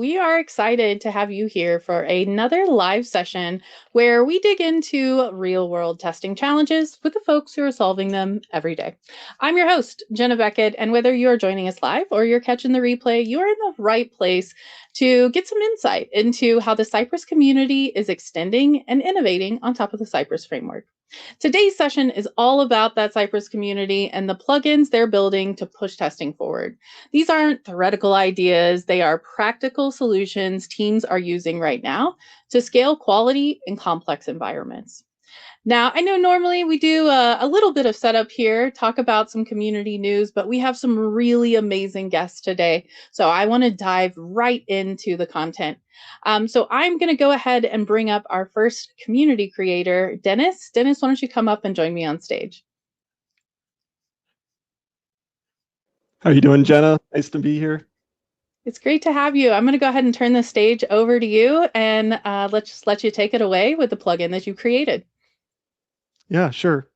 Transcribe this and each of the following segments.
We are excited to have you here for another live session where we dig into real world testing challenges with the folks who are solving them every day. I'm your host, Jenna Beckett, and whether you're joining us live or you're catching the replay, you're in the right place to get some insight into how the Cypress community is extending and innovating on top of the Cypress framework. Today's session is all about that Cypress community and the plugins they're building to push testing forward. These aren't theoretical ideas, they are practical solutions teams are using right now to scale quality in complex environments. Now, I know normally we do a little bit of setup here, talk about some community news, but we have some really amazing guests today. So I want to dive right into the content. So I'm going to go ahead and bring up our first community creator, Dennis. Dennis, why don't you come up and join me on stage? How are you doing, Jenna? Nice to be here. It's great to have you. I'm going to go ahead and turn the stage over to you, and let's just let you take it away with the plugin that you created. Yeah, sure.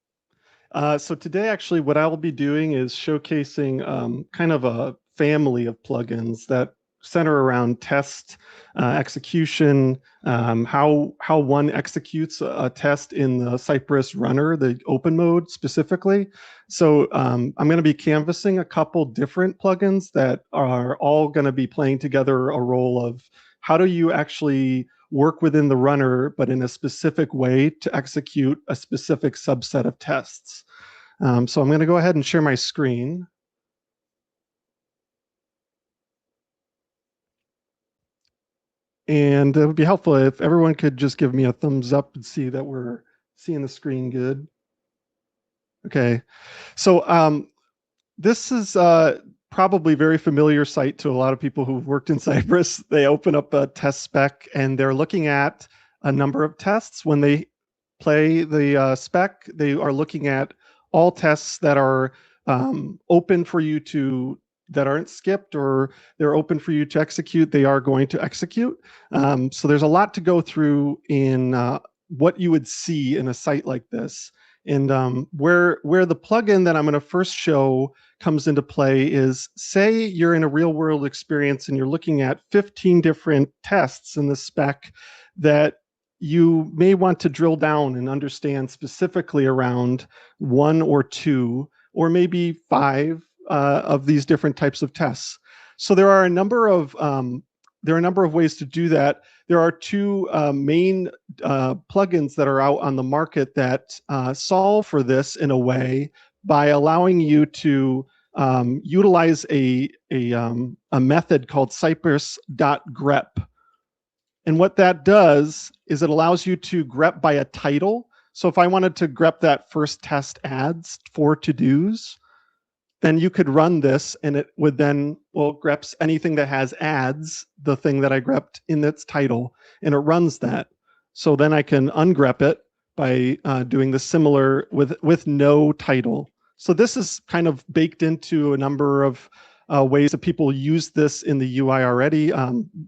So today, actually, what I'll be doing is showcasing kind of a family of plugins that center around test execution, how one executes a test in the Cypress runner, the open mode specifically. So I'm going to be canvassing a couple different plugins that are all going to be playing together a role of how do you actually work within the runner, but in a specific way to execute a specific subset of tests. So I'm going to go ahead and share my screen. And it would be helpful if everyone could just give me a thumbs up and see that we're seeing the screen good. Okay. So this is probably very familiar sight to a lot of people who've worked in Cypress. They open up a test spec and they're looking at a number of tests. When they play the spec, they are looking at all tests that are open for you to, that aren't skipped, or they're open for you to execute, they are going to execute. So there's a lot to go through in what you would see in a site like this. And where the plugin that I'm going to first show comes into play is, say you're in a real world experience and you're looking at 15 different tests in the spec that you may want to drill down and understand specifically around one or two, or maybe five of these different types of tests. So there are a number of ways to do that. There are two main plugins that are out on the market that solve for this in a way by allowing you to utilize a method called Cypress.grep. And what that does is it allows you to grep by a title. So if I wanted to grep that first test ads for to-dos, then you could run this and it would then, well, greps anything that has ads, the thing that I grepped in its title, and it runs that. So then I can ungrep it by doing the similar with no title. So this is kind of baked into a number of ways that people use this in the UI already.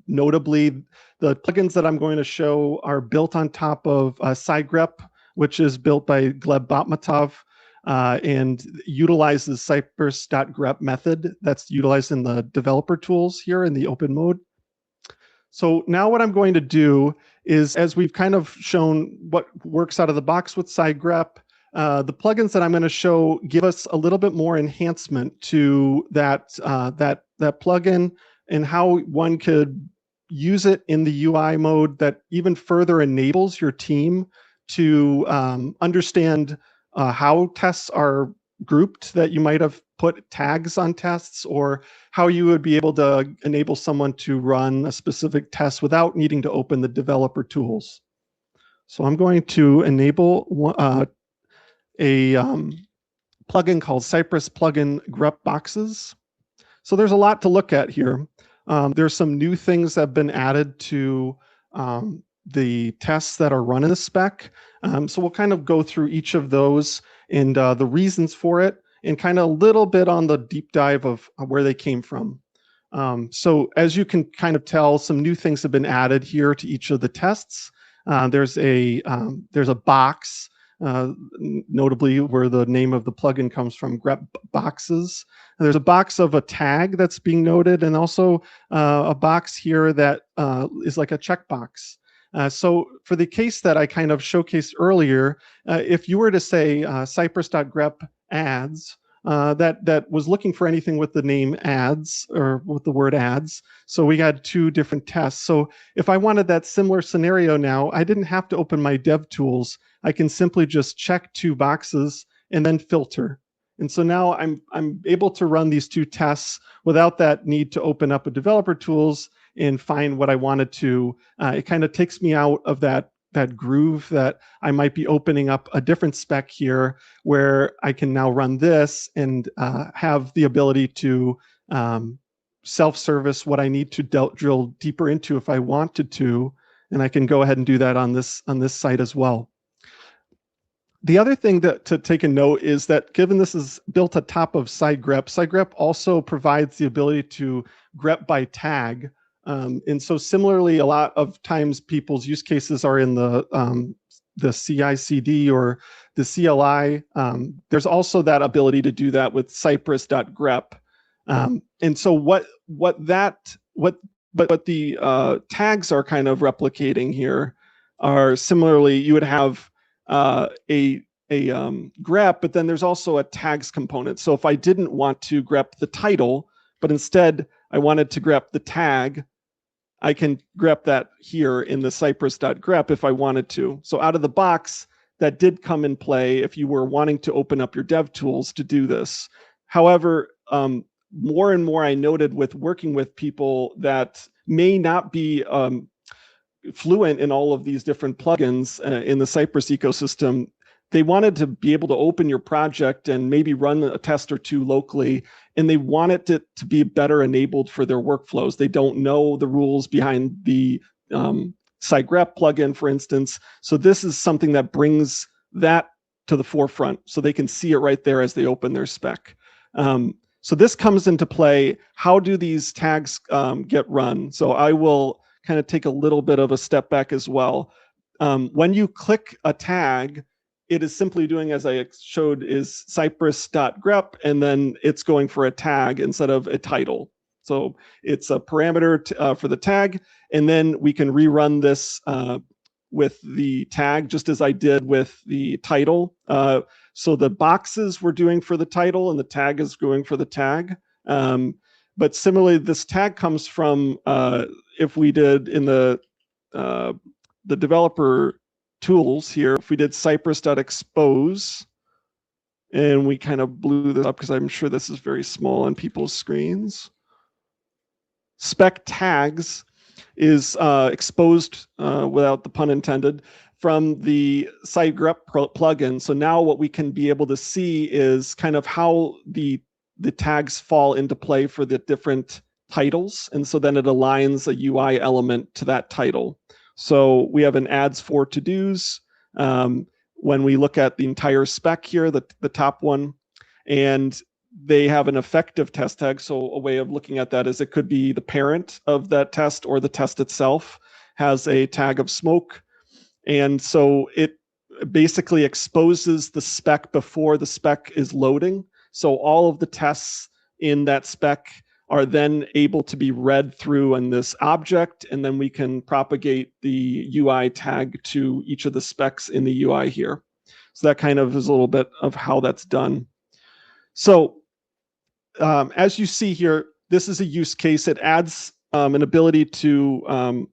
Notably, the plugins that I'm going to show are built on top of Cygrep, which is built by Gleb Batmatov, and utilizes Cypress.grep method that's utilized in the developer tools here in the open mode. So now what I'm going to do is, as we've kind of shown what works out of the box with Cygrep, the plugins that I'm going to show give us a little bit more enhancement to that plugin and how one could use it in the UI mode that even further enables your team to understand how tests are grouped, that you might have put tags on tests, or how you would be able to enable someone to run a specific test without needing to open the developer tools. So I'm going to enable a plugin called Cypress plugin grep boxes. So there's a lot to look at here. There's some new things that have been added to the tests that are run in the spec. So we'll kind of go through each of those and the reasons for it, and kind of a little bit on the deep dive of where they came from. So as you can kind of tell, some new things have been added here to each of the tests. There's a box notably where the name of the plugin comes from, grep boxes. And there's a box of a tag that's being noted, and also a box here that is like a checkbox. So for the case that I kind of showcased earlier, if you were to say Cypress.grep ads, that was looking for anything with the name ads or with the word ads. So we had two different tests. So if I wanted that similar scenario now, I didn't have to open my dev tools. I can simply just check two boxes and then filter. And so now I'm able to run these two tests without that need to open up a developer tools and find what I wanted to. It kind of takes me out of that groove that I might be opening up a different spec here where I can now run this and have the ability to self-service what I need to drill deeper into if I wanted to, and I can go ahead and do that on this site as well. The other thing to take a note is that given this is built atop of SideGrep, SideGrep also provides the ability to grep by tag. And so similarly, a lot of times people's use cases are in the CI/CD or the CLI. There's also that ability to do that with Cypress.grep. And so what the tags are kind of replicating here are similarly, you would have a grep, but then there's also a tags component. So if I didn't want to grep the title, but instead I wanted to grep the tag, I can grep that here in the Cypress.grep if I wanted to. So out of the box, that did come in play if you were wanting to open up your dev tools to do this. However, more and more I noted with working with people that may not be fluent in all of these different plugins in the Cypress ecosystem, they wanted to be able to open your project and maybe run a test or two locally, and they want it to be better enabled for their workflows. They don't know the rules behind the SideGrep plugin, for instance. So this is something that brings that to the forefront so they can see it right there as they open their spec. So this comes into play. How do these tags get run? So I will kind of take a little bit of a step back as well. When you click a tag, it is simply doing, as I showed, is Cypress.grep, and then it's going for a tag instead of a title. So it's a parameter for the tag, and then we can rerun this with the tag, just as I did with the title. So the boxes we're doing for the title, and the tag is going for the tag. But similarly, this tag comes from, if we did in the developer tools here, if we did Cypress.expose, and we kind of blew this up because I'm sure this is very small on people's screens. Spec tags is exposed, without the pun intended, from the SideGrep plugin. So now what we can be able to see is kind of how the tags fall into play for the different titles. And so then it aligns a UI element to that title. So we have an ads for to-dos. When we look at the entire spec here, the top one, and they have an effective test tag. So a way of looking at that is it could be the parent of that test, or the test itself has a tag of smoke. And so it basically exposes the spec before the spec is loading. So all of the tests in that spec are then able to be read through in this object, and then we can propagate the UI tag to each of the specs in the UI here. So that kind of is a little bit of how that's done. So as you see here, this is a use case. It adds an ability to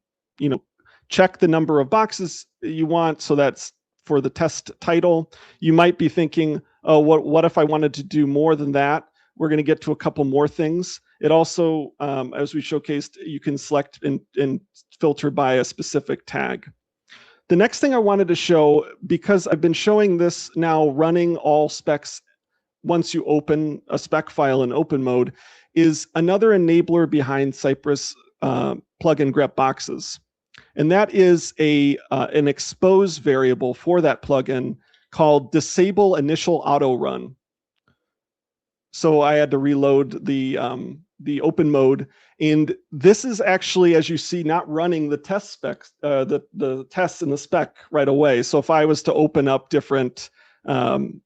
check the number of boxes you want. So that's for the test title. You might be thinking, oh, what if I wanted to do more than that? We're going to get to a couple more things. It also, as we showcased, you can select and filter by a specific tag. The next thing I wanted to show, because I've been showing this now running all specs once you open a spec file in open mode, is another enabler behind Cypress plugin grep boxes. And that is an expose variable for that plugin called disable initial auto run. So I had to reload the the open mode. And this is actually, as you see, not running the test specs, the tests in the spec right away. So if I was to open up different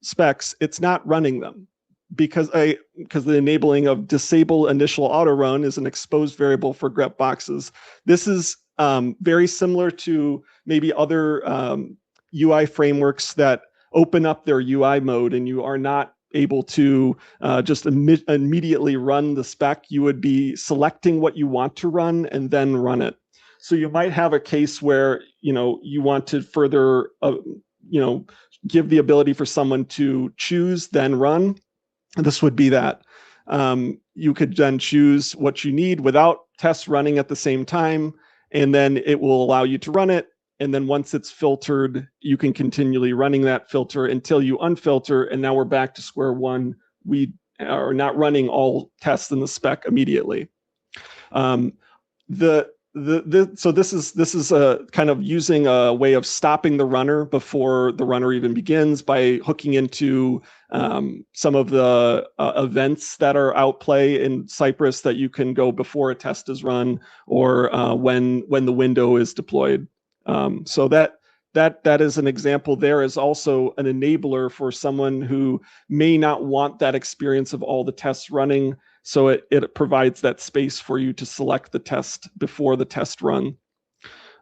specs, it's not running them because the enabling of disable initial auto run is an exposed variable for grep boxes. This is very similar to maybe other UI frameworks that open up their UI mode and you are not able to just immediately run the spec. You would be selecting what you want to run and then run it. So you might have a case where you want to further give the ability for someone to choose then run. This would be that. You could then choose what you need without tests running at the same time, and then it will allow you to run it. And then once it's filtered, you can continually running that filter until you unfilter. And now we're back to square one. We are not running all tests in the spec immediately. So this is a kind of using a way of stopping the runner before the runner even begins by hooking into some of the events that are outplay in Cypress that you can go before a test is run or when the window is deployed. So that is an example. There is also an enabler for someone who may not want that experience of all the tests running. So it provides that space for you to select the test before the test run.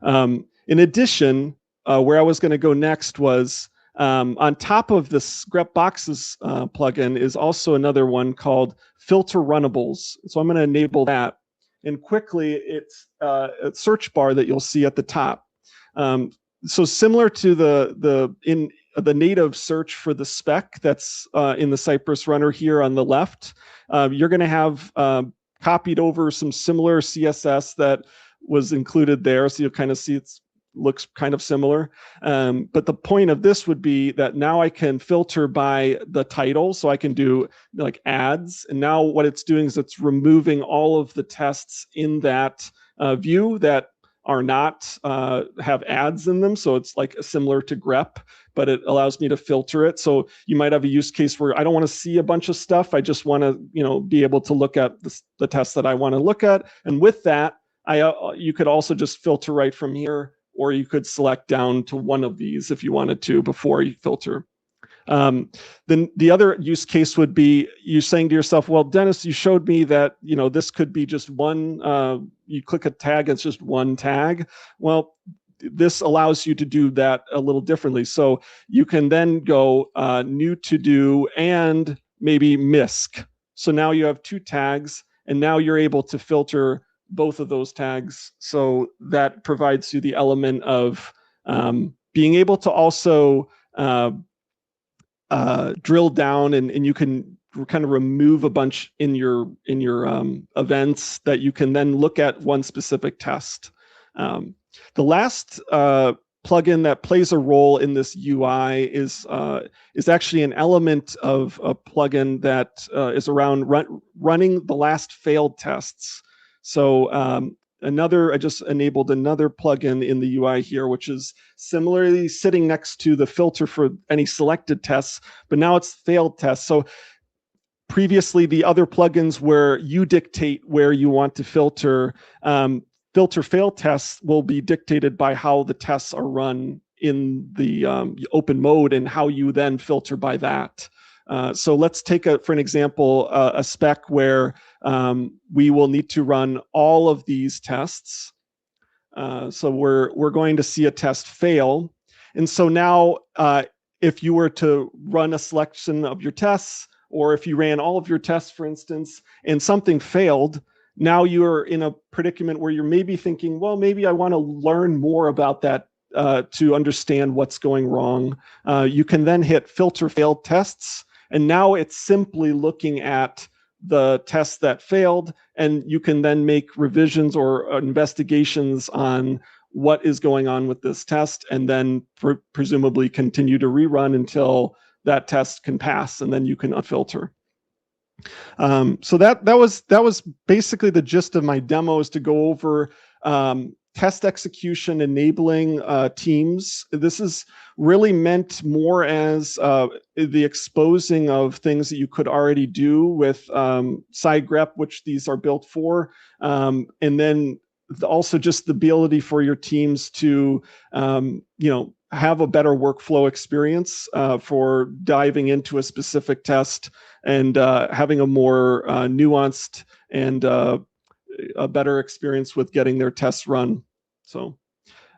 In addition, where I was going to go next was on top of this grep boxes plugin is also another one called filter runnables. So I'm going to enable that. And quickly, it's a search bar that you'll see at the top. So similar to the native search for the spec that's in the Cypress runner here on the left, you're going to have copied over some similar CSS that was included there. So you'll kind of see it looks kind of similar. But the point of this would be that now I can filter by the title. So I can do like ads. And now what it's doing is it's removing all of the tests in that view that are not have ads in them. So it's like similar to grep, but it allows me to filter it. So you might have a use case where I don't want to see a bunch of stuff. I just want to, be able to look at the tests that I want to look at. And with that, you could also just filter right from here, or you could select down to one of these if you wanted to before you filter. Then the other use case would be you saying to yourself, well, Dennis, you showed me that, this could be just one, you click a tag, it's just one tag. Well, this allows you to do that a little differently. So you can then go new to do and maybe MISC. So now you have two tags and now you're able to filter both of those tags. So that provides you the element of being able to also drill down and you can kind of remove a bunch in your events that you can then look at one specific test. The last plugin that plays a role in this UI is actually an element of a plugin that is around running the last failed tests. So I just enabled another plugin in the UI here, which is similarly sitting next to the filter for any selected tests, but now it's failed tests. So previously, the other plugins where you dictate where you want to filter, filter failed tests will be dictated by how the tests are run in the open mode and how you then filter by that. So let's take for an example, a spec where we will need to run all of these tests. So we're going to see a test fail. And so now if you were to run a selection of your tests, or if you ran all of your tests, for instance, and something failed, now you're in a predicament where you're maybe thinking, well, maybe I want to learn more about that to understand what's going wrong. You can then hit filter failed tests. And now it's simply looking at the tests that failed, and you can then make revisions or investigations on what is going on with this test, and then presumably continue to rerun until that test can pass, and then you can unfilter. So that was basically the gist of my demo, is to go over test execution enabling teams. This is really meant more as the exposing of things that you could already do with SideGrep, which these are built for, and then also just the ability for your teams to have a better workflow experience for diving into a specific test and having a more nuanced and a better experience with getting their tests run. So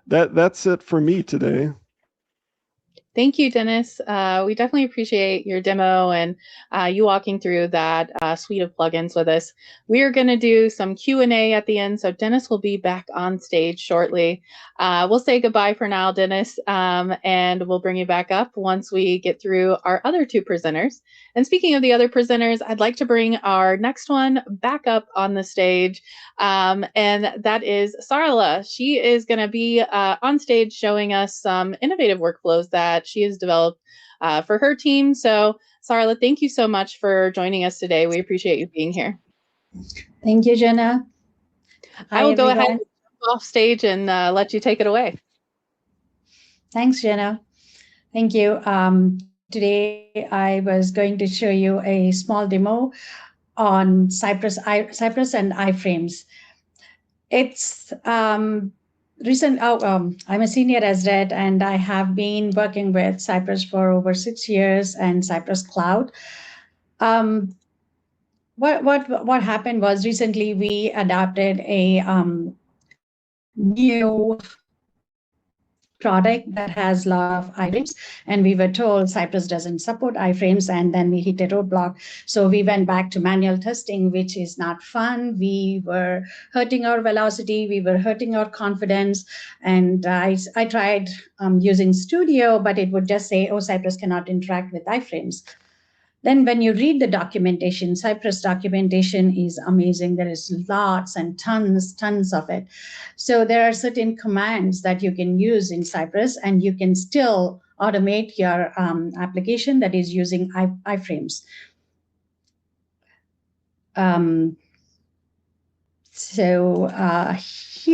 that's it for me today. Thank you, Dennis. We definitely appreciate your demo and you walking through that suite of plugins with us. We are going to do some Q&A at the end, so Dennis will be back on stage shortly. We'll say goodbye for now, Dennis, and we'll bring you back up once we get through our other two presenters. And speaking of the other presenters, I'd like to bring our next one back up on the stage, and that is Sarla. She is going to be on stage showing us some innovative workflows that she has developed for her team. So, Sarla, thank you so much for joining us today. We appreciate you being here. Thank you, Jenna. I will go ahead and jump off stage and let you take it away. Thanks, Jenna. Thank you. Today, I was going to show you a small demo on Cypress and iframes. It's recent. I'm a senior SDET, and I have been working with Cypress for over 6 years and Cypress Cloud. What happened was recently we adopted a new product that has a lot of iframes, and we were told Cypress doesn't support iframes, and then we hit a roadblock. So we went back to manual testing, which is not fun. We were hurting our velocity, we were hurting our confidence, and I tried using Studio, but it would just say, oh, Cypress cannot interact with iframes. Then when you read the documentation, Cypress documentation is amazing. There is lots and tons of it. So there are certain commands that you can use in Cypress, and you can still automate your application that is using iframes.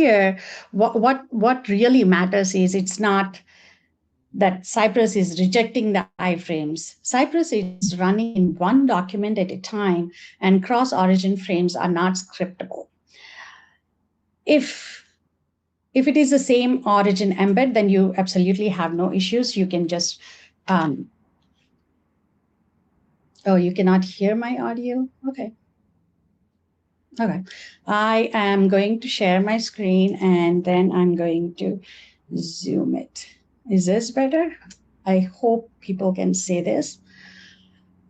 Here, what really matters is it's not that Cypress is rejecting the iframes. Cypress is running in one document at a time, and cross-origin frames are not scriptable. If it is the same origin embed, then you absolutely have no issues. You can just, oh, you cannot hear my audio? Okay. Okay. I am going to share my screen, and then I'm going to zoom it. Is this better? I hope people can see this.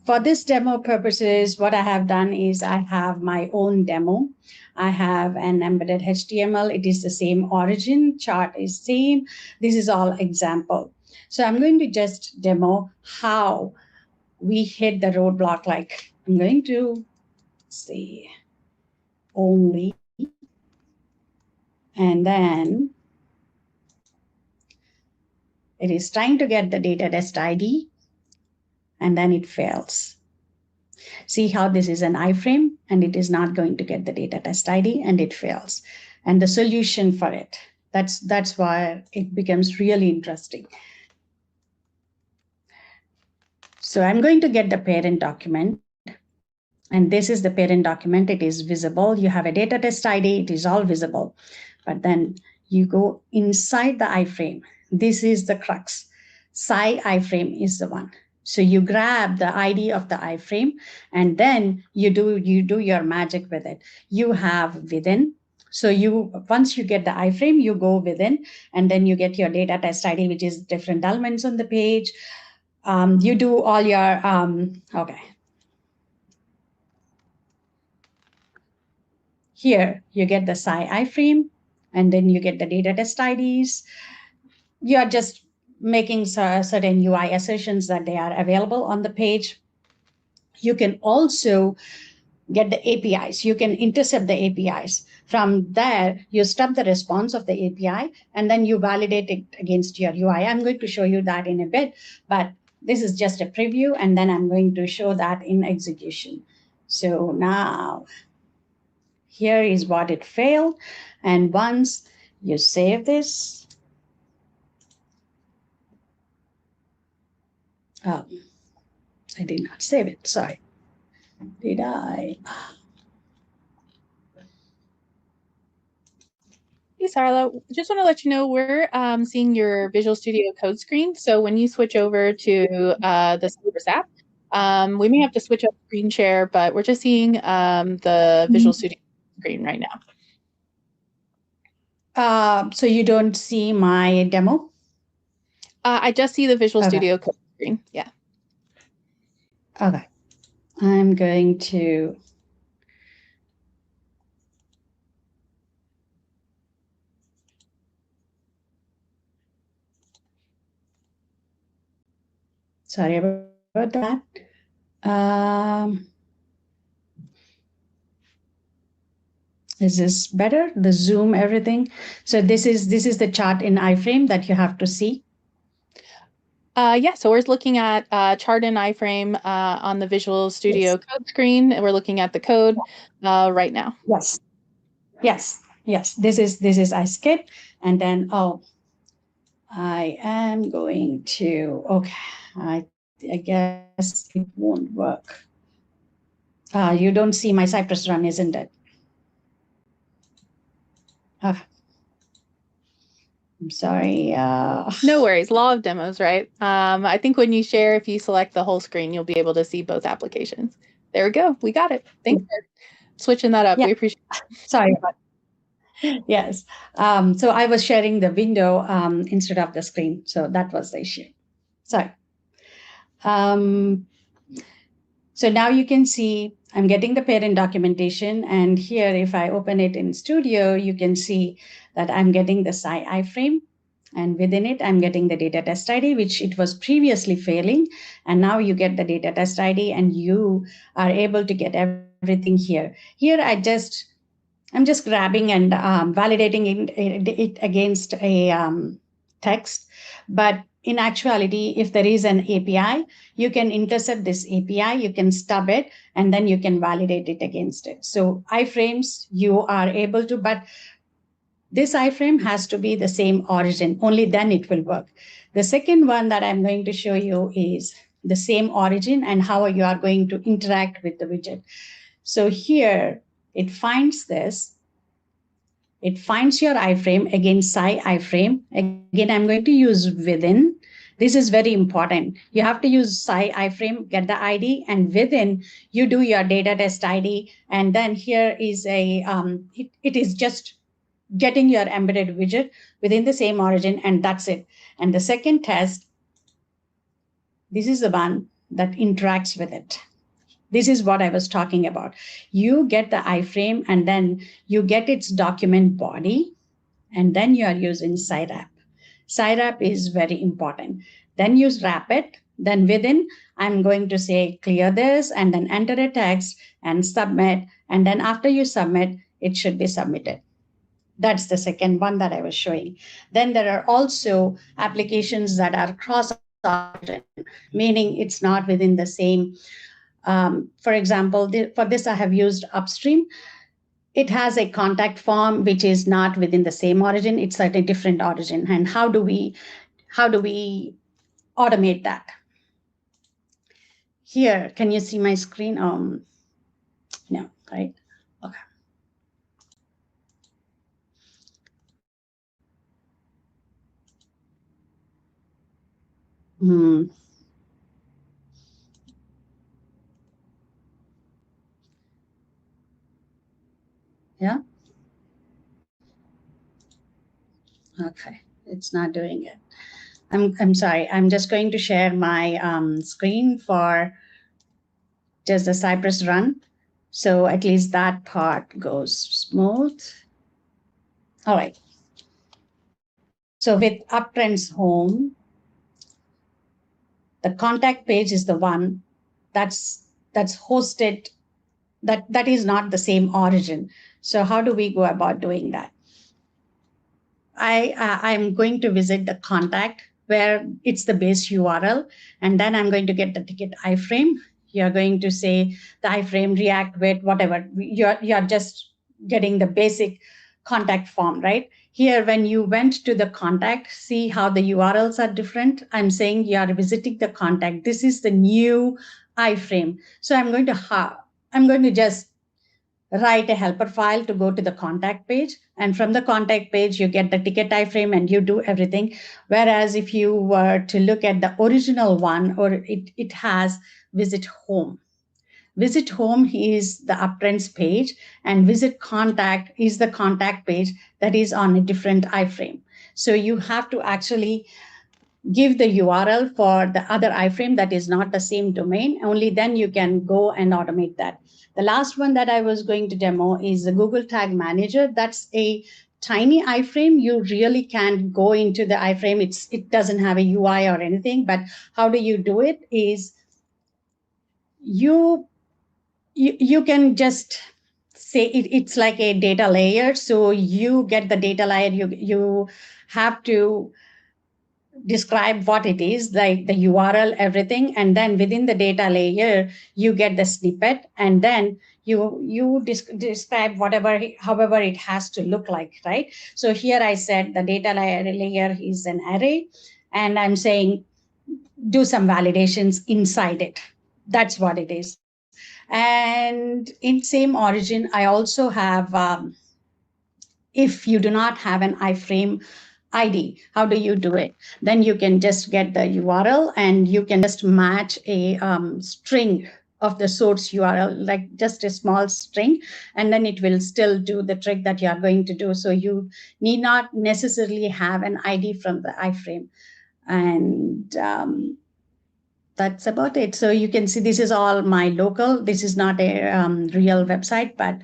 For this demo purposes, what I have done is I have my own demo. I have an embedded HTML. It is the same origin, chart is same. This is all example. So I'm going to just demo how we hit the roadblock. Like I'm going to say only, and then it is trying to get the data test ID, and then it fails. See how this is an iframe, and it is not going to get the data test ID, and it fails. And the solution for it, that's why it becomes really interesting. So I'm going to get the parent document, and this is the parent document. It is visible. You have a data test ID. It is all visible. But then you go inside the iframe. This is the crux. Sci iframe is the one. So you grab the ID of the iframe, and then you do your magic with it. You have within. So once you get the iframe, you go within, and then you get your data test ID, which is different elements on the page. You do all your, okay. Here, you get the Sci iframe, and then you get the data test IDs. You are just making certain UI assertions that they are available on the page. You can also get the APIs. You can intercept the APIs. From there, you stop the response of the API, and then you validate it against your UI. I'm going to show you that in a bit, but this is just a preview, and then I'm going to show that in execution. So now, here is what it failed. And once You save this. Oh, I did not save it. Sorry. Did I? Hey, Sarla, just want to let you know we're seeing your Visual Studio Code screen. So when you switch over to the Cypress app, we may have to switch up screen share, but we're just seeing the Visual Studio screen right now. So you don't see my demo? I just see the Visual Okay. Studio Code screen. Yeah. Okay. I'm going to sorry about that. Is this better? The zoom, everything. So this is the chart in iframe that you have to see. Yeah, so we're looking at chart in iframe on the Visual Studio Code screen. We're looking at the code right now. Yes. Yes. Yes. This is iSkid. And then, I am going to, okay, I guess it won't work. You don't see my Cypress run, isn't it? I'm sorry. No worries. Law of demos, right? I think when you share, if you select the whole screen, you'll be able to see both applications. There we go. We got it. Thanks for switching that up. Yeah. We appreciate it. Sorry about Yes. So I was sharing the window instead of the screen. So that was the issue. Sorry. So now you can see I'm getting the parent documentation. And here, if I open it in Studio, you can see that I'm getting the Sci iframe. And within it, I'm getting the data test ID, which it was previously failing. And now you get the data test ID and you are able to get everything here. Here, I'm just grabbing and validating it against a text. But in actuality, if there is an API, you can intercept this API, you can stub it, and then you can validate it against it. So iframes, you are able to, but this iframe has to be the same origin, only then it will work. The second one that I'm going to show you is the same origin and how you are going to interact with the widget. So here, it finds this. It finds your iframe against Sci iframe. Again, I'm going to use within. This is very important. You have to use Sci iframe, get the ID, and within you do your data test ID. And then here is it is just getting your embedded widget within the same origin, and that's it. And the second test, this is the one that interacts with it. This is what I was talking about. You get the iframe and then you get its document body, and then you are using SciWrap. SciWrap is very important. Then you wrap it. Then within, I'm going to say clear this and then enter a text and submit. And then after you submit, it should be submitted. That's the second one that I was showing. Then there are also applications that are cross-origin, meaning it's not within the same. For example, for this, I have used Upstream. It has a contact form which is not within the same origin. It's at a different origin. And how do we automate that? Here, can you see my screen? No, right? Okay. Hmm. Yeah. Okay. It's not doing it. I'm sorry. I'm just going to share my screen for just the Cypress run. So at least that part goes smooth. All right. So with Uptrend's home, the contact page is the one that's hosted, that is not the same origin. So how do we go about doing that? I'm going to visit the contact where it's the base URL, and then I'm going to get the ticket iframe. You're going to say the iframe react with whatever. You're just getting the basic contact form, right? Here, when you went to the contact, see how the URLs are different. I'm saying you are visiting the contact. This is the new iframe. So I'm going to just write a helper file to go to the contact page. And from the contact page, you get the ticket iframe and you do everything. Whereas if you were to look at the original one, or it has visit home. Visit home is the uptrends page, and visit contact is the contact page that is on a different iframe. So you have to actually give the URL for the other iframe that is not the same domain. Only then you can go and automate that. The last one that I was going to demo is the Google Tag Manager. That's a tiny iframe. You really can't go into the iframe. It doesn't have a UI or anything. But how do you do it? Is you can just say it's like a data layer. So you get the data layer. You have to describe what it is, like the URL, everything, and then within the data layer, you get the snippet, and then you describe however it has to look like, right? So here I said the data layer is an array, and I'm saying do some validations inside it. That's what it is. And in same origin, I also have if you do not have an iframe ID, how do you do it? Then you can just get the URL and you can just match a string of the source URL, like just a small string, and then it will still do the trick that you are going to do. So you need not necessarily have an ID from the iframe. And that's about it. So you can see this is all my local. This is not a real website, but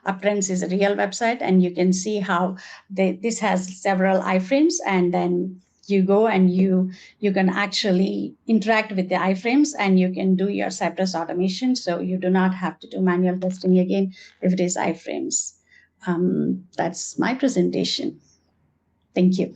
Uptrends is a real website, and you can see how this has several iframes, and then you go and you can actually interact with the iframes, and you can do your Cypress automation. So you do not have to do manual testing again if it is iframes. That's my presentation. Thank you.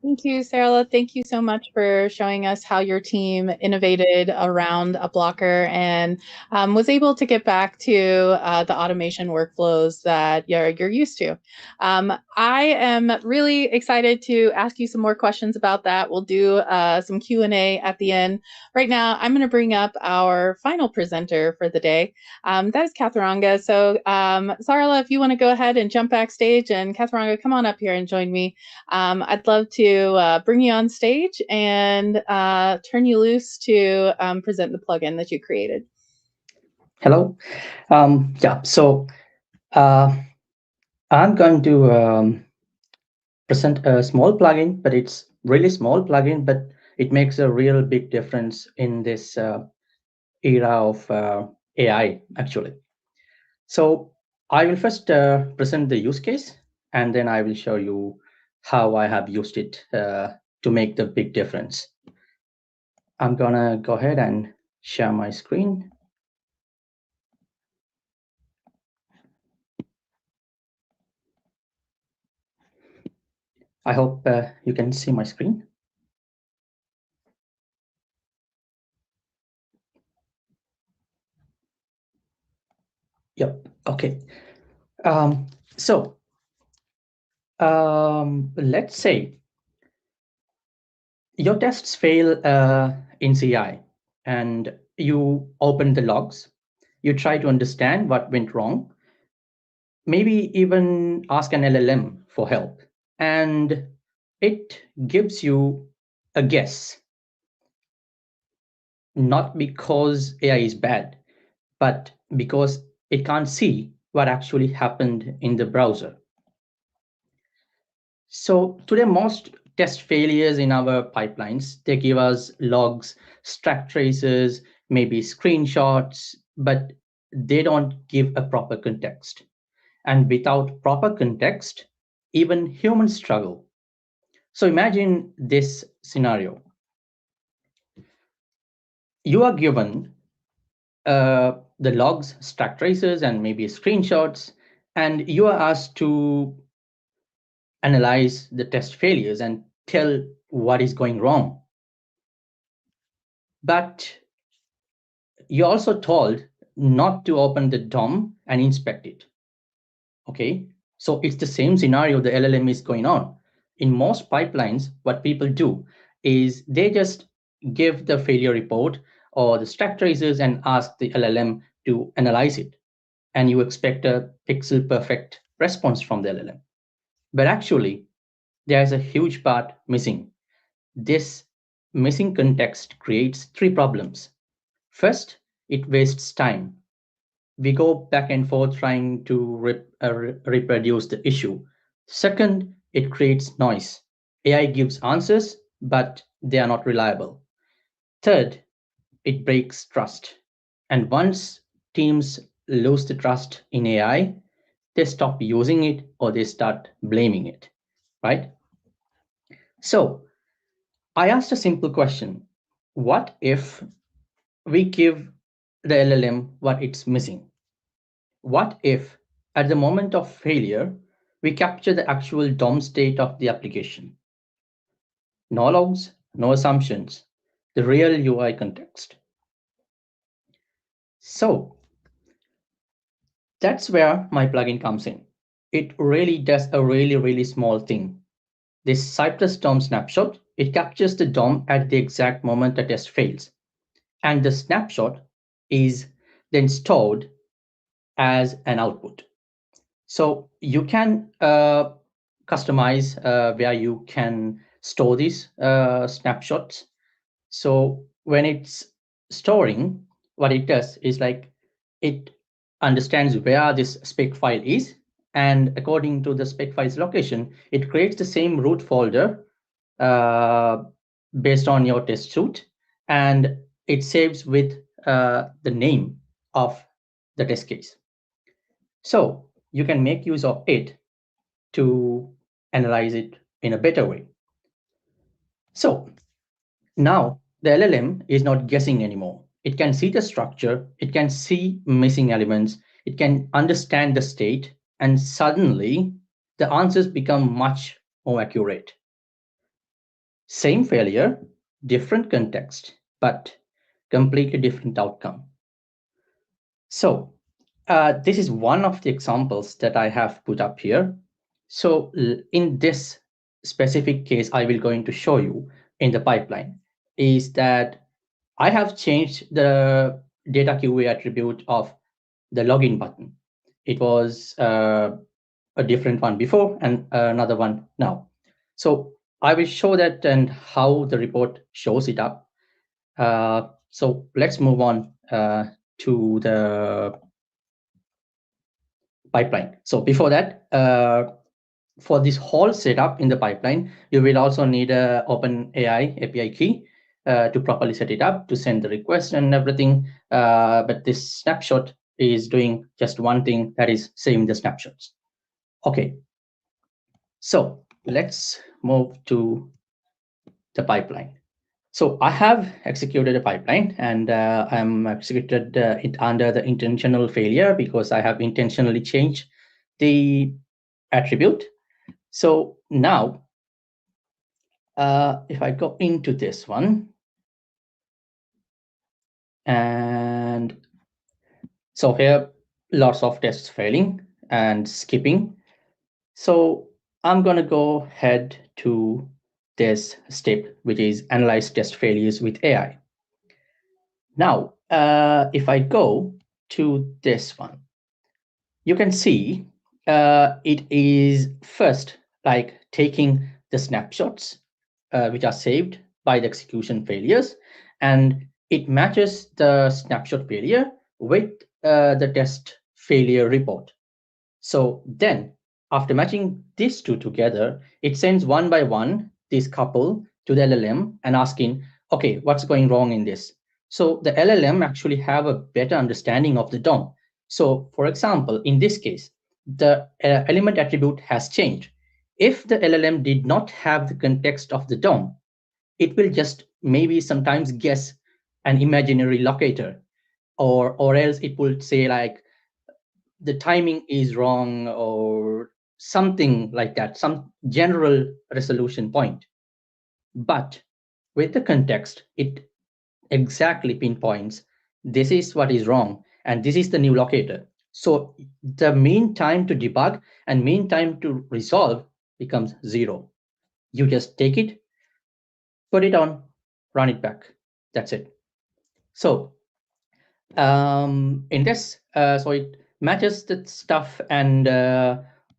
Thank you, Sarah. Thank you so much for showing us how your team innovated around a blocker and was able to get back to the automation workflows that you're used to. I am really excited to ask you some more questions about that. We'll do some Q&A at the end. Right now, I'm going to bring up our final presenter for the day. That is Katharanga. So Sarla, if you want to go ahead and jump backstage, and Katharanga, come on up here and join me. I'd love to bring you on stage and turn you loose to present the plugin that you created. Hello. Yeah, so I'm going to present a small plugin, but it's really small plugin, but it makes a real big difference in this era of AI, actually. So I will first present the use case, and then I will show you how I have used it to make the big difference. I'm gonna go ahead and share my screen. I hope you can see my screen. Yep, okay. So let's say your tests fail in CI, and you open the logs, you try to understand what went wrong, maybe even ask an LLM for help, and it gives you a guess, not because AI is bad, but because it can't see what actually happened in the browser. So today, most test failures in our pipelines, they give us logs, stack traces, maybe screenshots, but they don't give a proper context. And without proper context, even humans struggle. So imagine this scenario. You are given the logs, stack traces, and maybe screenshots, and you are asked to analyze the test failures and tell what is going wrong. But you're also told not to open the DOM and inspect it. Okay, So it's the same scenario the LLM is going on. In most pipelines, what people do is they just give the failure report or the stack traces and ask the LLM to analyze it. And you expect a pixel perfect response from the LLM. But actually, there's a huge part missing. This missing context creates three problems. First, it wastes time. We go back and forth trying to reproduce the issue. Second, it creates noise. AI gives answers, but they are not reliable. Third, it breaks trust. And once teams lose the trust in AI, they stop using it or they start blaming it, right? So I asked a simple question. What if we give the LLM what it's missing? What if, at the moment of failure, we capture the actual DOM state of the application? No logs, no assumptions, the real UI context. So that's where my plugin comes in. It really does a really small thing. This Cypress DOM snapshot, it captures the DOM at the exact moment a test fails. And the snapshot is then stored as an output. So you can customize where you can store these snapshots. So when it's storing, what it does is like it understands where this spec file is, and according to the spec file's location, it creates the same root folder uh, based on your test suite, and it saves with the name of the test case. So you can make use of it to analyze it in a better way. So now the LLM is not guessing anymore. It can see the structure, it can see missing elements, it can understand the state, and suddenly the answers become much more accurate. Same failure, different context, but completely different outcome. So this is one of the examples that I have put up here. So in this specific case, I will going to show you in the pipeline is that I have changed the data QA attribute of the login button. It was a different one before and another one now. So I will show that and how the report shows it up. So let's move on to the pipeline. So before that, for this whole setup in the pipeline, you will also need a OpenAI API key to properly set it up, to send the request and everything. But this snapshot is doing just one thing, that is saving the snapshots. Okay, so let's move to the pipeline. So I have executed a pipeline, and I'm executed it under the intentional failure because I have intentionally changed the attribute. So now, if I go into this one, and so here, lots of tests failing and skipping. So I'm going to go ahead to this step, which is analyze test failures with AI. Now, if I go to this one, you can see it is first like taking the snapshots which are saved by the execution failures, and it matches the snapshot failure with the test failure report. So then after matching these two together, it sends one by one this couple to the LLM and asking, okay, what's going wrong in this? So the LLM actually have a better understanding of the DOM. So for example, in this case, the element attribute has changed. If the LLM did not have the context of the DOM, it will just maybe sometimes guess an imaginary locator, or else it will say like the timing is wrong or something like that, some general resolution point. But with the context, it exactly pinpoints this is what is wrong and this is the new locator. So the mean time to debug and mean time to resolve becomes 0. You just take it, put it on, run it back. That's it. So in this, so it matches the stuff, and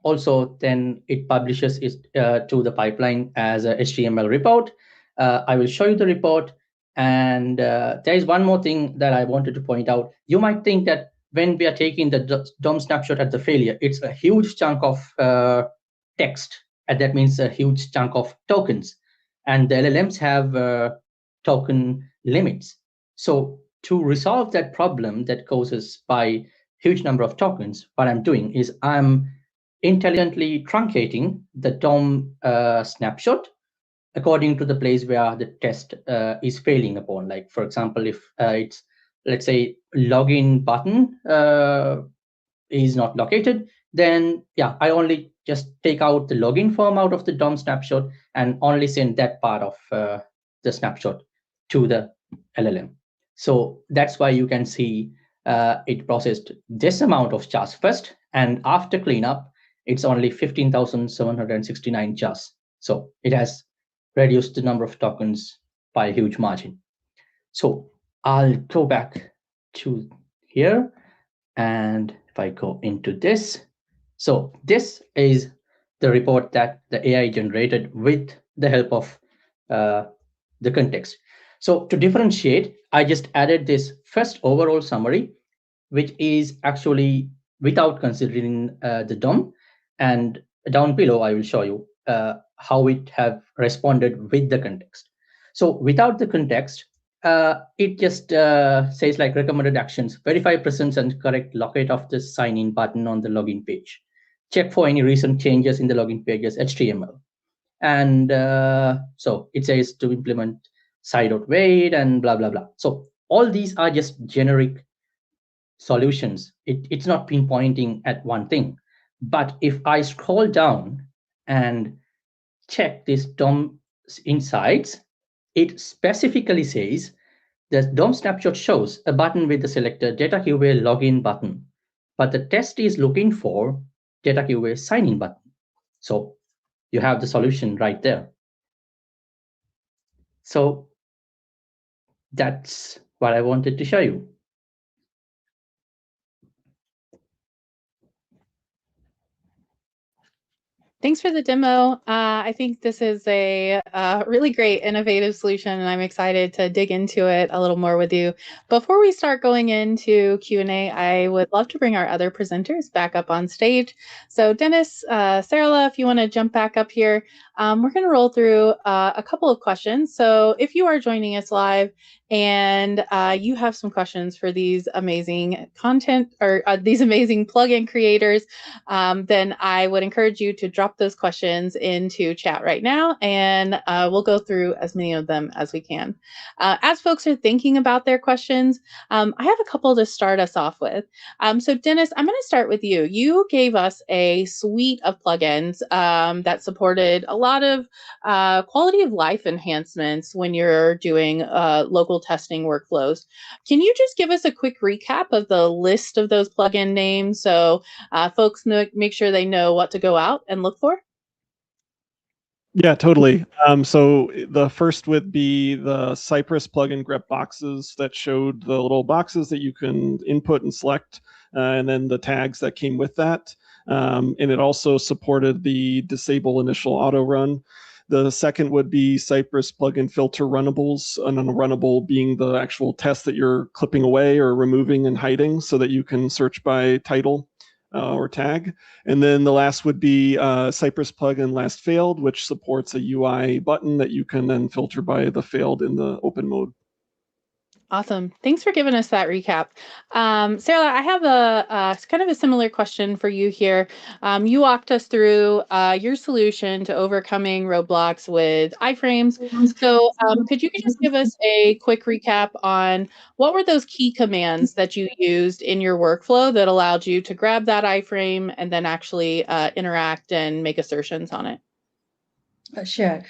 also then it publishes it to the pipeline as a HTML report. I will show you the report. And there is one more thing that I wanted to point out. You might think that when we are taking the DOM snapshot at the failure, it's a huge chunk of text, and that means a huge chunk of tokens. And the LLMs have token limits. So to resolve that problem that causes by huge number of tokens, what I'm doing is I'm intelligently truncating the DOM snapshot according to the place where the test is failing upon. Like, for example, if it's, let's say, login button is not located, then yeah, I only just take out the login form out of the DOM snapshot and only send that part of the snapshot to the LLM. So that's why you can see it processed this amount of chars first, and after cleanup, it's only 15,769 chars. So it has reduced the number of tokens by a huge margin. So I'll go back to here, and if I go into this, so this is the report that the AI generated with the help of the context. So to differentiate, I just added this first overall summary, which is actually without considering the DOM. And down below, I will show you how it have responded with the context. So without the context, it just says like recommended actions, verify presence and correct locate of the sign in button on the login page. Check for any recent changes in the login page's HTML. And so it says to implement side.wait and blah, blah, blah. So all these are just generic solutions. It's not pinpointing at one thing. But if I scroll down and check this DOM insights, it specifically says the DOM snapshot shows a button with the selected data QA login button, but the test is looking for data QA sign in button. So you have the solution right there. So that's what I wanted to show you. Thanks for the demo. I think this is a really great, innovative solution, and I'm excited to dig into it a little more with you. Before we start going into Q&A, I would love to bring our other presenters back up on stage. So Dennis, Sarah, if you want to jump back up here, we're going to roll through a couple of questions. So if you are joining us live and you have some questions for these amazing content or these amazing plugin creators, then I would encourage you to drop those questions into chat right now, and we'll go through as many of them as we can. As folks are thinking about their questions, I have a couple to start us off with. So Dennis, I'm going to start with you. You gave us a suite of plugins that supported a lot of quality of life enhancements when you're doing local testing workflows. Can you just give us a quick recap of the list of those plugin names so folks make sure they know what to go out and look for? Yeah, totally. So the first would be the Cypress plugin grep boxes that showed the little boxes that you can input and select, and then the tags that came with that. And it also supported the disable initial auto run. The second would be Cypress plugin filter runnables, an unrunnable being the actual test that you're clipping away or removing and hiding so that you can search by title or tag. And then the last would be Cypress plugin last failed, which supports a UI button that you can then filter by the failed in the open mode. Awesome. Thanks for giving us that recap. Sarah, I have a kind of a similar question for you here. You walked us through your solution to overcoming roadblocks with iframes. So could you just give us a quick recap on what were those key commands that you used in your workflow that allowed you to grab that iframe and then actually interact and make assertions on it? Sure.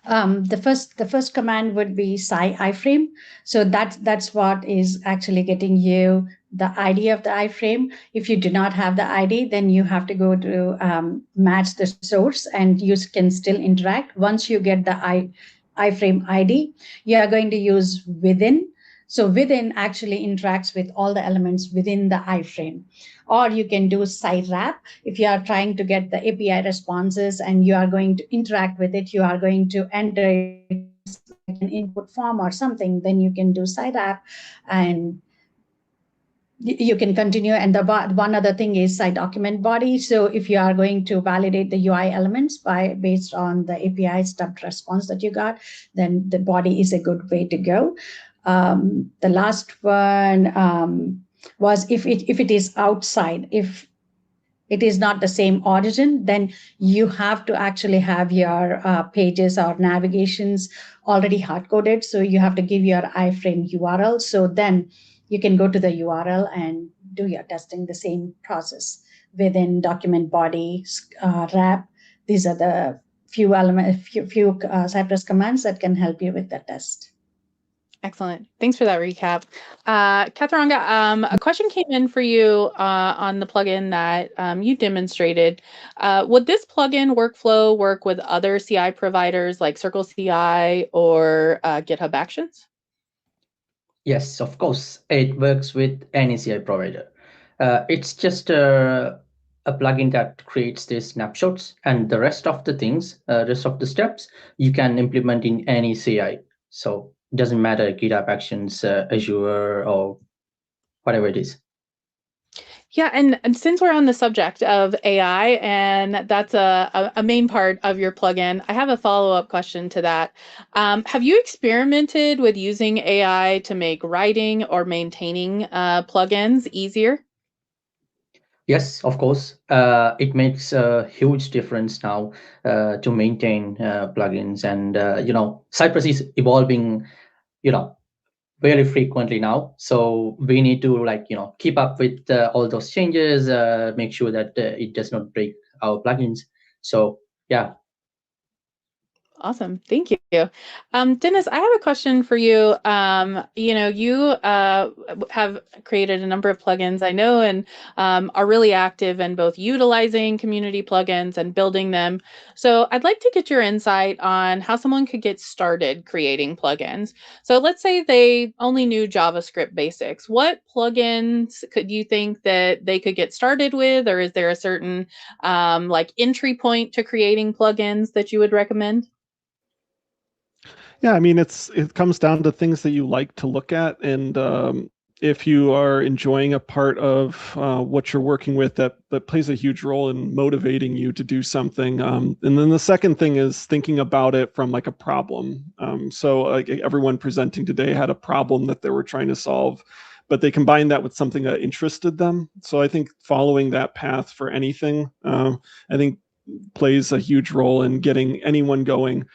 The first command would be iframe. So that's what is actually getting you the ID of the iframe. If you do not have the ID, then you have to go to match the source, and you can still interact. Once you get the iframe ID, you are going to use within. So within actually interacts with all the elements within the iframe. Or you can do site wrap. If you are trying to get the API responses and you are going to interact with it, you are going to enter it like an input form or something, then you can do site wrap, and you can continue. And the one other thing is site document body. So if you are going to validate the UI elements based on the API stubbed response that you got, then the body is a good way to go. The last one was if it is outside, if it is not the same origin, then you have to actually have your pages or navigations already hard coded. So you have to give your iframe URL. So then you can go to the URL and do your testing, the same process within document body, wrap. These are the few Cypress commands that can help you with the test. Excellent. Thanks for that recap. Katharanga, a question came in for you on the plugin that you demonstrated. Would this plugin workflow work with other CI providers like Circle CI or GitHub Actions? Yes, of course, it works with any CI provider. It's just a plugin that creates these snapshots, and the rest of the things, rest of the steps, you can implement in any CI. So it doesn't matter GitHub Actions, Azure, or whatever it is. Yeah, and since we're on the subject of AI, and that's a main part of your plugin, I have a follow-up question to that. Have you experimented with using AI to make writing or maintaining plugins easier? Yes, of course. It makes a huge difference now to maintain plugins, and Cypress is evolving, very frequently now. So we need to keep up with all those changes, make sure that it does not break our plugins. So yeah. Awesome. Thank you. Dennis, I have a question for you. You have created a number of plugins, I know, and are really active in both utilizing community plugins and building them. So I'd like to get your insight on how someone could get started creating plugins. So let's say they only knew JavaScript basics. What plugins could you think that they could get started with, or is there a certain entry point to creating plugins that you would recommend? Yeah, I mean, it comes down to things that you like to look at, and if you are enjoying a part of what you're working with, that plays a huge role in motivating you to do something. And then the second thing is thinking about it from like a problem. So like everyone presenting today had a problem that they were trying to solve, but they combined that with something that interested them. So I think following that path for anything, I think plays a huge role in getting anyone going.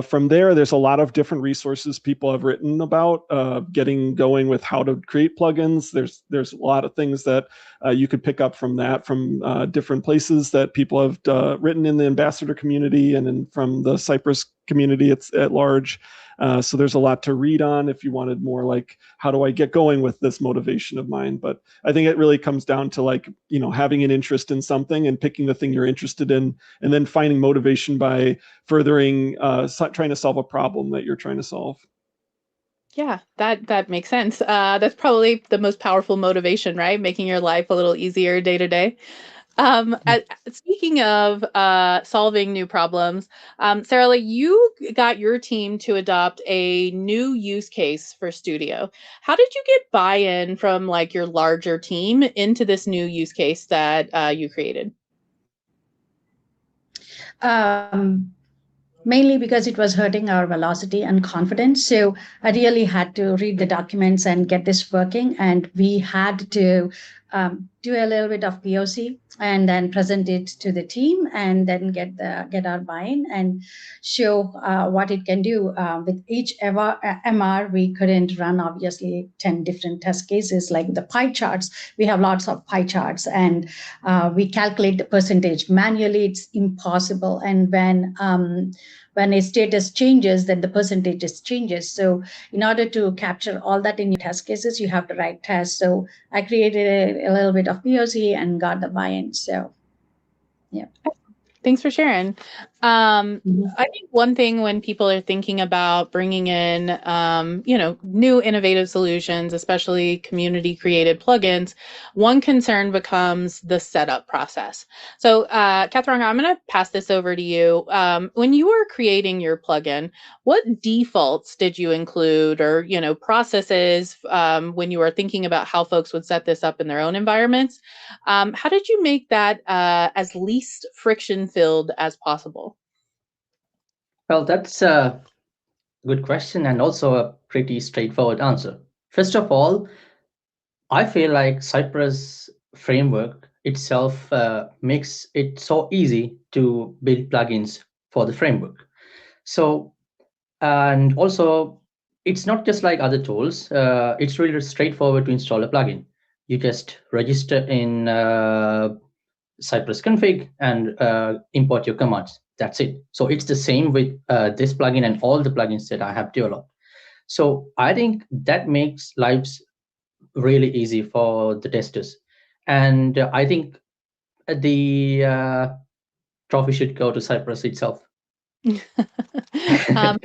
From there, there's a lot of different resources people have written about getting going with how to create plugins. There's a lot of things that you could pick up from that, from different places that people have written in the ambassador community and from the Cypress community at large. So there's a lot to read on if you wanted more like, how do I get going with this motivation of mine? But I think it really comes down to having an interest in something and picking the thing you're interested in, and then finding motivation by furthering trying to solve a problem that you're trying to solve. Yeah, that makes sense. That's probably the most powerful motivation, right? Making your life a little easier day to day. Speaking of solving new problems, Sarah Lee, you got your team to adopt a new use case for Studio. How did you get buy-in from your larger team into this new use case that you created? Mainly because it was hurting our velocity and confidence. So I really had to read the documents and get this working. And we had to do a little bit of POC and then present it to the team, and then get our buy-in and show what it can do. With each MR, we couldn't run obviously 10 different test cases like the pie charts. We have lots of pie charts, and we calculate the percentage manually. It's impossible. And when a status changes, then the percentages changes. So in order to capture all that in your test cases, you have to write tests. So I created a little bit of POC and got the buy-in. So yeah. Thanks for sharing. I think one thing when people are thinking about bringing in, new innovative solutions, especially community created plugins, one concern becomes the setup process. So, Catherine, I'm going to pass this over to you. When you were creating your plugin, what defaults did you include, or processes when you were thinking about how folks would set this up in their own environments? How did you make that as least friction filled as possible? Well, that's a good question and also a pretty straightforward answer. First of all, I feel like Cypress framework itself makes it so easy to build plugins for the framework. So, and also, it's not just like other tools. It's really straightforward to install a plugin. You just register in Cypress config and import your commands. That's it. So it's the same with this plugin and all the plugins that I have developed. So I think that makes lives really easy for the testers. And I think the trophy should go to Cypress itself. um,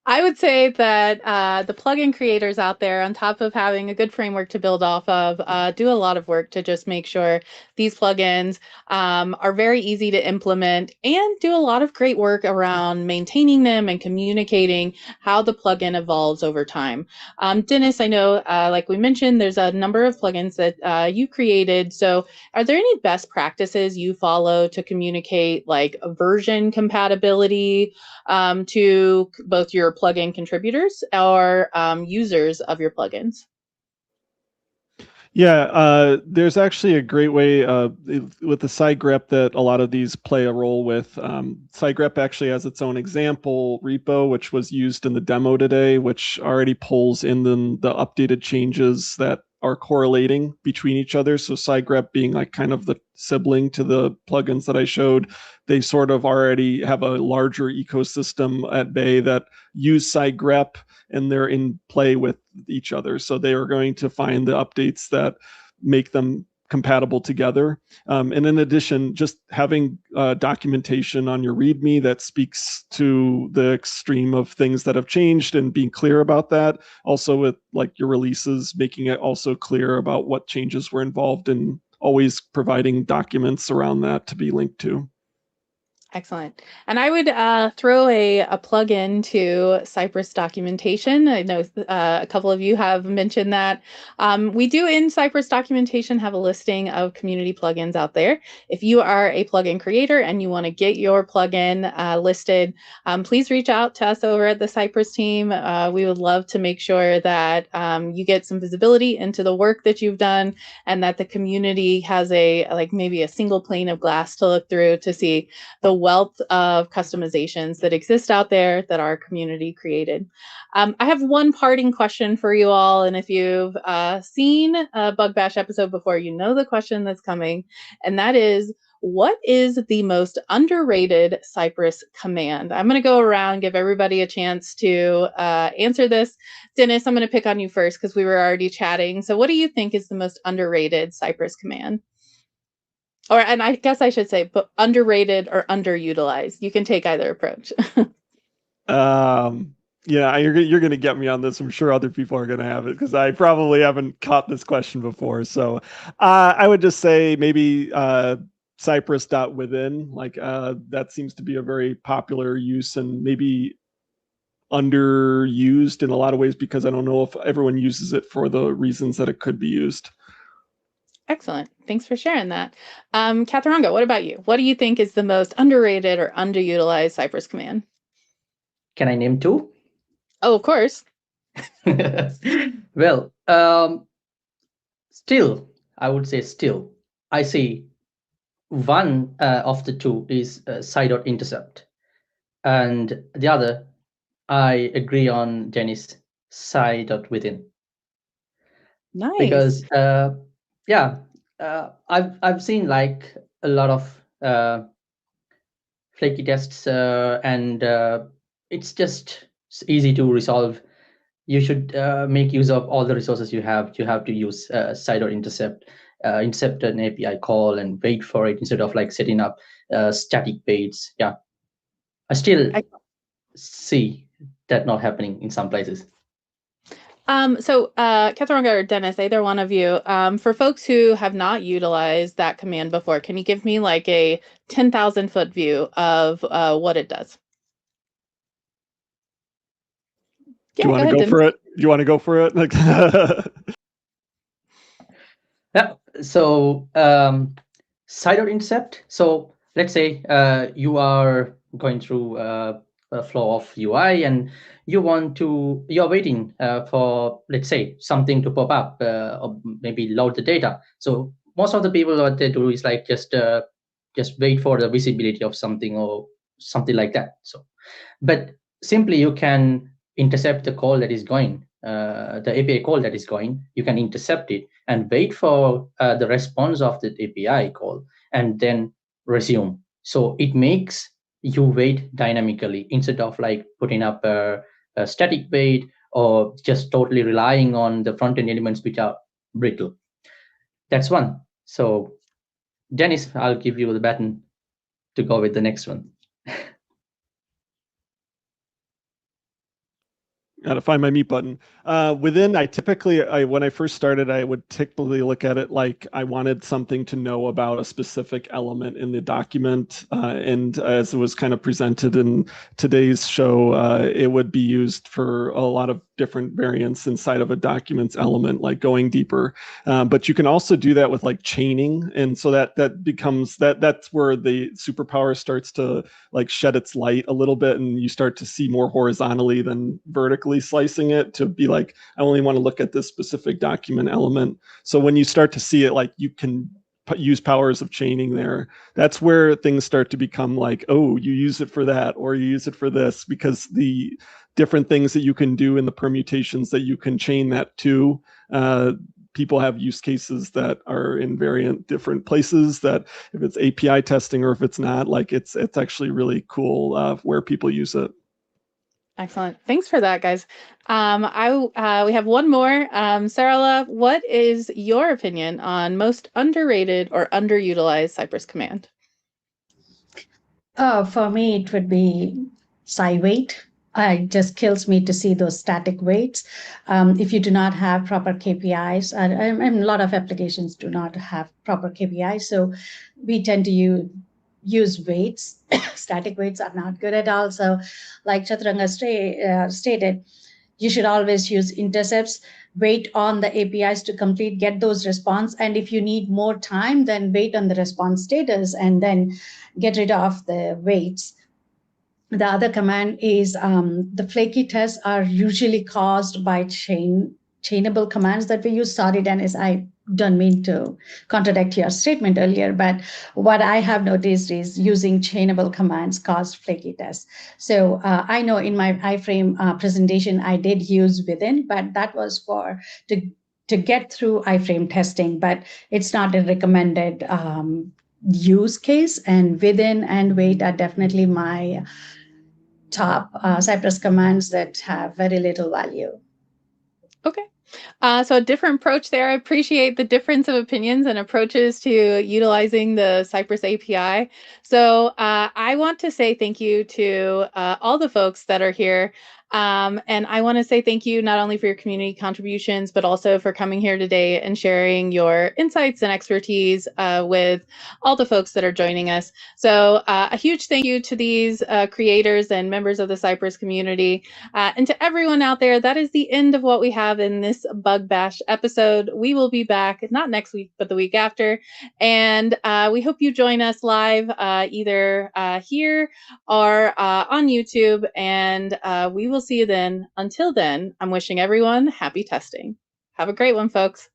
I would say that the plugin creators out there, on top of having a good framework to build off of, do a lot of work to just make sure these plugins are very easy to implement, and do a lot of great work around maintaining them and communicating how the plugin evolves over time. Dennis, I know, like we mentioned, there's a number of plugins that you created. So are there any best practices you follow to communicate, like version compatibility, to both your plugin contributors or users of your plugins? Yeah, there's actually a great way with the SiteGrep that a lot of these play a role with. SiteGrep actually has its own example repo, which was used in the demo today, which already pulls in the updated changes that are correlating between each other. So SiteGrep being like kind of the sibling to the plugins that I showed, they sort of already have a larger ecosystem at bay that use SiteGrep, and they're in play with each other. So they are going to find the updates that make them compatible together. And in addition, just having documentation on your README that speaks to the extreme of things that have changed and being clear about that. Also with like your releases, making it also clear about what changes were involved, and always providing documents around that to be linked to. Excellent. And I would throw a plug in to Cypress documentation. I know a couple of you have mentioned that. We do in Cypress documentation have a listing of community plugins out there. If you are a plugin creator and you want to get your plugin listed, please reach out to us over at the Cypress team. We would love to make sure that you get some visibility into the work that you've done, and that the community has maybe a single pane of glass to look through to see the wealth of customizations that exist out there that our community created. I have one parting question for you all, and if you've seen a Bug Bash episode before, you know the question that's coming, and that is, what is the most underrated Cypress command? I'm going to go around, give everybody a chance to answer this. Dennis, I'm going to pick on you first because we were already chatting. So what do you think is the most underrated Cypress command? And I guess I should say, but underrated or underutilized. You can take either approach. Yeah, you're going to get me on this. I'm sure other people are going to have it because I probably haven't caught this question before. So I would just say maybe Cypress.within. Like that seems to be a very popular use, and maybe underused in a lot of ways, because I don't know if everyone uses it for the reasons that it could be used. Excellent. Thanks for sharing that. Katharanga, what about you? What do you think is the most underrated or underutilized Cypress command? Can I name two? Oh, of course. Well, still, I would say still, I see one of the two is side.intercept, and the other, I agree on Jenny's side.within. Nice. Because I've seen like a lot of flaky tests, and it's just easy to resolve. You should make use of all the resources you have. You have to use side.intercept, intercept an API call and wait for it instead of like setting up static waits. Yeah, I still see that not happening in some places. So Katharanga or Dennis, either one of you, for folks who have not utilized that command before, can you give me like a 10,000 foot view of what it does? Do you want to go for it? Do you want to go for it? Yeah. So side.intercept. So let's say you are going through a flow of UI and you're waiting for, let's say, something to pop up or maybe load the data. So most of the people, what they do is like just wait for the visibility of something or something like that. So, but simply you can intercept the call that is going, the API call that is going. You can intercept it and wait for the response of the API call and then resume. So it makes you wait dynamically instead of like putting up a static wait or just totally relying on the front-end elements which are brittle. That's one. So Dennis, I'll give you the baton to go with the next one. Got to find my mute button. Within, when I first started, I would typically look at it like I wanted something to know about a specific element in the document. And as it was kind of presented in today's show, it would be used for a lot of different variants inside of a document's element, like going deeper. But you can also do that with like chaining. And so that becomes, that's where the superpower starts to like shed its light a little bit, and you start to see more horizontally than vertically slicing it to be like, I only want to look at this specific document element. So when you start to see it, like you can use powers of chaining there, that's where things start to become like, oh, you use it for that, or you use it for this, because the different things that you can do in the permutations that you can chain that to, people have use cases that are in variant different places, that if it's API testing or if it's not, like it's actually really cool where people use it. Excellent. Thanks for that, guys. We have one more. Sarala, what is your opinion on most underrated or underutilized Cypress command? For me, it would be SciWait. It just kills me to see those static weights. If you do not have proper KPIs, and a lot of applications do not have proper KPIs, so we tend to use weights. Static weights are not good at all. So, like Chaturanga stated, you should always use intercepts, wait on the APIs to complete, get those response. And if you need more time, then wait on the response status and then get rid of the weights. The other command is the flaky tests are usually caused by chainable commands that we use. Sorry, Dennis, I don't mean to contradict your statement earlier, but what I have noticed is using chainable commands cause flaky tests. So I know in my iframe presentation, I did use within, but that was to get through iframe testing, but it's not a recommended use case. And within and wait are definitely my top Cypress commands that have very little value. Okay. So a different approach there. I appreciate the difference of opinions and approaches to utilizing the Cypress API. So I want to say thank you to all the folks that are here. And I want to say thank you not only for your community contributions, but also for coming here today and sharing your insights and expertise with all the folks that are joining us. So a huge thank you to these creators and members of the Cypress community. And to everyone out there, that is the end of what we have in this Bug Bash episode. We will be back, not next week, but the week after. And we hope you join us live either here or on YouTube. And we will see you then. Until then, I'm wishing everyone happy testing. Have a great one, folks.